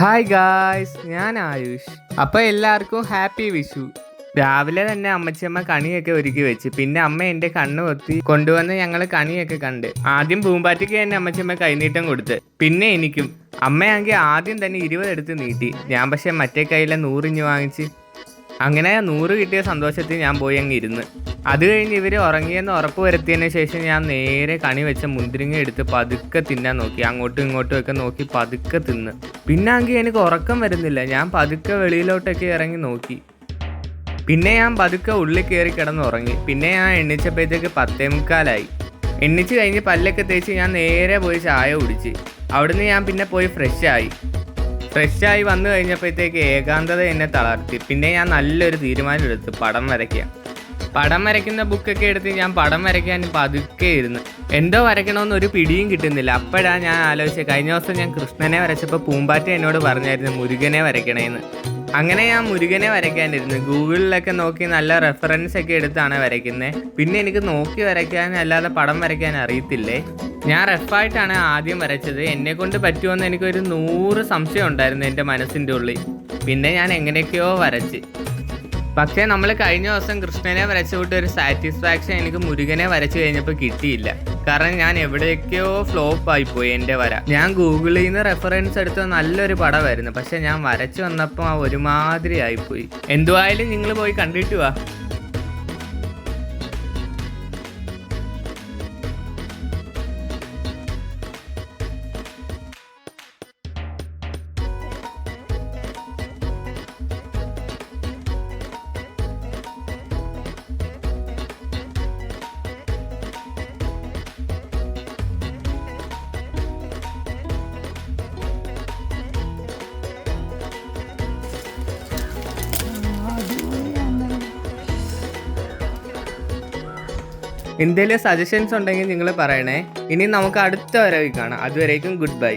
Hi guys, ഞാൻ ആയുഷ്. അപ്പോൾ എല്ലാവർക്കും ഹാപ്പി വിഷു. രാവിലെ തന്നെ അമ്മച്ചിയമ്മ കണിയൊക്കെ ഒരുക്കി വെച്ച്, പിന്നെ അമ്മ എൻ്റെ കണ്ണ് കൊത്തി കൊണ്ടുവന്ന് ഞങ്ങൾ കണിയൊക്കെ കണ്ട്. ആദ്യം പൂമ്പാറ്റയ്ക്ക് തന്നെ അമ്മച്ചിയമ്മ കൈനീട്ടം കൊടുത്ത്, പിന്നെ എനിക്കും. അമ്മയാണെങ്കിൽ ആദ്യം തന്നെ 20 എടുത്ത് നീട്ടി. ഞാൻ പക്ഷേ മറ്റേ കയ്യിലെ 100 വാങ്ങിച്ച്. അങ്ങനെ 100 കിട്ടിയ സന്തോഷത്തിൽ ഞാൻ പോയി അങ്ങ് ഇരുന്ന്. അത് കഴിഞ്ഞ് ഇവർ ഉറങ്ങിയെന്ന് ഉറപ്പ് വരുത്തിയതിന് ശേഷം ഞാൻ നേരെ കണി വെച്ച മുന്തിരിങ്ങ എടുത്ത് പതുക്കെ തിന്നാൻ നോക്കി. അങ്ങോട്ടും ഇങ്ങോട്ടും ഒക്കെ നോക്കി പതുക്കെ തിന്ന്. പിന്നെ ആണെങ്കിൽ എനിക്ക് ഉറക്കം വരുന്നില്ല. ഞാൻ പതുക്കെ വെളിയിലോട്ടൊക്കെ ഇറങ്ങി നോക്കി. പിന്നെ ഞാൻ പതുക്കെ ഉള്ളിൽ കയറി കിടന്ന് ഉറങ്ങി. പിന്നെ ഞാൻ എണ്ണിച്ചപ്പോഴത്തേക്ക് 10:45. എണ്ണിച്ച് കഴിഞ്ഞ് പല്ലൊക്കെ തേച്ച് ഞാൻ നേരെ പോയി ചായ കുടിച്ച്. അവിടുന്ന് ഞാൻ പിന്നെ പോയി ഫ്രഷായി വന്നു കഴിഞ്ഞപ്പോഴത്തേക്ക് ഏകാന്തത എന്നെ തളർത്തി. പിന്നെ ഞാൻ നല്ലൊരു തീരുമാനം എടുത്ത് പടം വരയ്ക്കുന്ന ബുക്കൊക്കെ എടുത്ത് ഞാൻ പടം വരയ്ക്കാൻ പതുക്കെ ഇരുന്ന്. എന്തോ വരയ്ക്കണമെന്ന് ഒരു പിടിയും കിട്ടുന്നില്ല. അപ്പോഴാണ് ഞാൻ ആലോചിച്ചത്, കഴിഞ്ഞ ദിവസം ഞാൻ കൃഷ്ണനെ വരച്ചപ്പോൾ പൂമ്പാറ്റ എന്നോട് പറഞ്ഞായിരുന്നു മുരുകനെ വരയ്ക്കണേന്ന്. അങ്ങനെ ഞാൻ മുരുകനെ വരയ്ക്കാനിരുന്നു. ഗൂഗിളിലൊക്കെ നോക്കി നല്ല റെഫറൻസ് ഒക്കെ എടുത്താണ് വരയ്ക്കുന്നത്. പിന്നെ എനിക്ക് നോക്കി വരയ്ക്കാൻ അല്ലാതെ പടം വരയ്ക്കാൻ അറിയത്തില്ലേ. ഞാൻ റഫായിട്ടാണ് ആദ്യം വരച്ചത്. എന്നെ കൊണ്ട് പറ്റുമെന്ന് എനിക്കൊരു 100 സംശയം ഉണ്ടായിരുന്നു എൻ്റെ മനസ്സിൻ്റെ ഉള്ളിൽ. പിന്നെ ഞാൻ എങ്ങനെയൊക്കെയോ വരച്ച്. പക്ഷേ നമ്മൾ കഴിഞ്ഞ ദിവസം കൃഷ്ണനെ വരച്ചു വിട്ട് ഒരു സാറ്റിസ്ഫാക്ഷൻ എനിക്ക് മുരുകനെ വരച്ചു കഴിഞ്ഞപ്പോൾ കിട്ടിയില്ല. കാരണം ഞാൻ എവിടേക്കോ ഫ്ലോപ്പ് ആയിപ്പോയി എൻ്റെ വര. ഞാൻ ഗൂഗിളിൽ നിന്ന് റെഫറൻസ് എടുത്ത നല്ലൊരു പടമായിരുന്നു. പക്ഷെ ഞാൻ വരച്ചു വന്നപ്പോൾ ഒരുമാതിരി ആയിപ്പോയി. എന്തുവായാലും നിങ്ങൾ പോയി കണ്ടിട്ട് വാ. എന്തെങ്കിലും സജഷൻസ് ഉണ്ടെങ്കിൽ നിങ്ങൾ പറയണേ. ഇനി നമുക്ക് അടുത്ത വരവിൽ കാണാം. അതുവരേക്കും ഗുഡ് ബൈ.